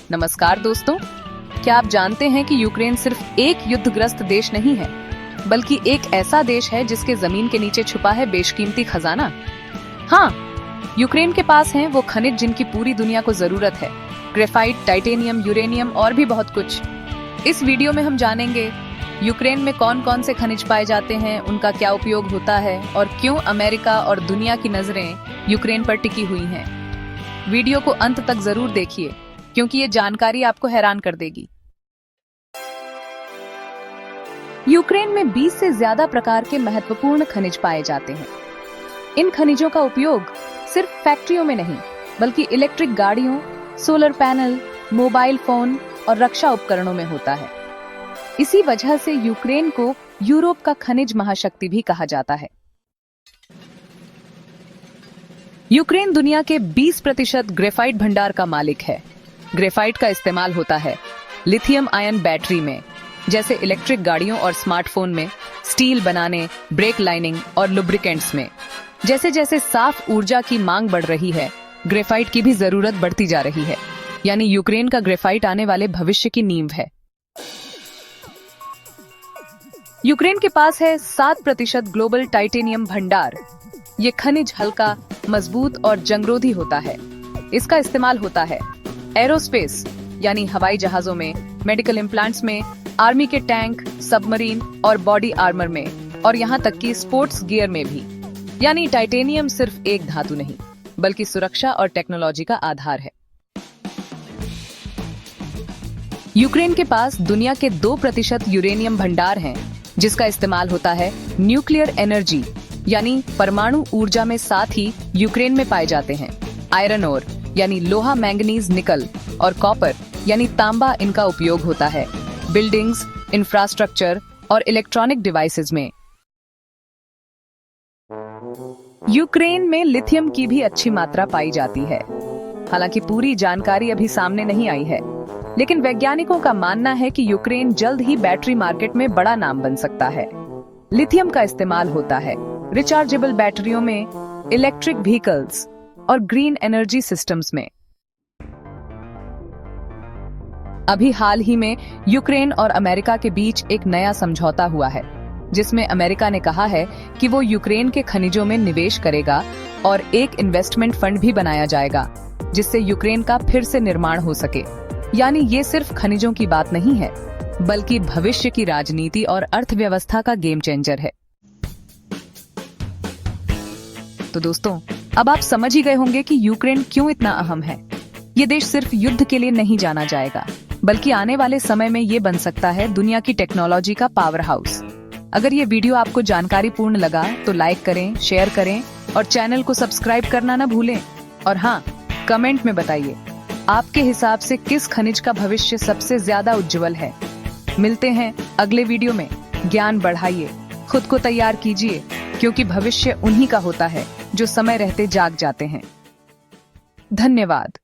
नमस्कार दोस्तों, क्या आप जानते हैं कि यूक्रेन सिर्फ एक युद्धग्रस्त देश नहीं है, बल्कि एक ऐसा देश है जिसके जमीन के नीचे छुपा है बेशकीमती खजाना। हाँ, यूक्रेन के पास हैं वो खनिज जिनकी पूरी दुनिया को जरूरत है। ग्रेफाइट, टाइटेनियम, यूरेनियम और भी बहुत कुछ। इस वीडियो में हम जानेंगे यूक्रेन में कौन कौन से खनिज पाए जाते हैं, उनका क्या उपयोग होता है और क्यों अमेरिका और दुनिया की नजरें यूक्रेन पर टिकी हुई हैं। वीडियो को अंत तक जरूर देखिए, क्योंकि ये जानकारी आपको हैरान कर देगी। यूक्रेन में 20 से ज्यादा प्रकार के महत्वपूर्ण खनिज पाए जाते हैं। इन खनिजों का उपयोग सिर्फ फैक्ट्रियों में नहीं, बल्कि इलेक्ट्रिक गाड़ियों, सोलर पैनल, मोबाइल फोन और रक्षा उपकरणों में होता है। इसी वजह से यूक्रेन को यूरोप का खनिज महाशक्ति भी कहा जाता है। यूक्रेन दुनिया के 20% ग्रेफाइट भंडार का मालिक है। ग्रेफाइट का इस्तेमाल होता है लिथियम आयन बैटरी में, जैसे इलेक्ट्रिक गाड़ियों और स्मार्टफोन में, स्टील बनाने, ब्रेक लाइनिंग और लुब्रिकेंट्स में। जैसे जैसे साफ ऊर्जा की मांग बढ़ रही है, ग्रेफाइट की भी जरूरत बढ़ती जा रही है। यानी यूक्रेन का ग्रेफाइट आने वाले भविष्य की नींव है। यूक्रेन के पास है 7% ग्लोबल टाइटेनियम भंडार। ये खनिज हल्का, मजबूत और जंगरोधी होता है। इसका इस्तेमाल होता है एरोस्पेस यानी हवाई जहाजों में, मेडिकल इम्प्लांट्स में, आर्मी के टैंक, सबमरीन और बॉडी आर्मर में, और यहाँ तक कि स्पोर्ट्स गियर में भी। यानी टाइटेनियम सिर्फ एक धातु नहीं, बल्कि सुरक्षा और टेक्नोलॉजी का आधार है। यूक्रेन के पास दुनिया के 2% यूरेनियम भंडार हैं, जिसका इस्तेमाल होता है न्यूक्लियर एनर्जी यानी परमाणु ऊर्जा में। साथ ही यूक्रेन में पाए जाते हैं आयरन ओर यानी लोहा, मैंगनीज, निकल और कॉपर यानी तांबा। इनका उपयोग होता है बिल्डिंग्स, इंफ्रास्ट्रक्चर और इलेक्ट्रॉनिक डिवाइसेस में। यूक्रेन में लिथियम की भी अच्छी मात्रा पाई जाती है। हालांकि पूरी जानकारी अभी सामने नहीं आई है, लेकिन वैज्ञानिकों का मानना है कि यूक्रेन जल्द ही बैटरी मार्केट में बड़ा नाम बन सकता है। लिथियम का इस्तेमाल होता है रिचार्जेबल बैटरियों में, इलेक्ट्रिक व्हीकल्स और ग्रीन एनर्जी सिस्टम्स में। अभी हाल ही में यूक्रेन और अमेरिका के बीच एक नया समझौता हुआ है, जिसमें अमेरिका ने कहा है कि वो यूक्रेन के खनिजों में निवेश करेगा और एक इन्वेस्टमेंट फंड भी बनाया जाएगा, जिससे यूक्रेन का फिर से निर्माण हो सके। यानी ये सिर्फ खनिजों की बात नहीं है, बल्कि भविष्य की राजनीति और अर्थव्यवस्था का गेम चेंजर है। तो दोस्तों, अब आप समझ ही गए होंगे कि यूक्रेन क्यों इतना अहम है। ये देश सिर्फ युद्ध के लिए नहीं जाना जाएगा, बल्कि आने वाले समय में ये बन सकता है दुनिया की टेक्नोलॉजी का पावर हाउस। अगर ये वीडियो आपको जानकारीपूर्ण लगा तो लाइक करें, शेयर करें और चैनल को सब्सक्राइब करना ना भूलें। और हाँ, कमेंट में बताइए आपके हिसाब से किस खनिज का भविष्य सबसे ज्यादा उज्जवल है। मिलते हैं अगले वीडियो में। ज्ञान बढ़ाइए, खुद को तैयार कीजिए, क्योंकि भविष्य उन्हीं का होता है जो समय रहते जाग जाते हैं। धन्यवाद।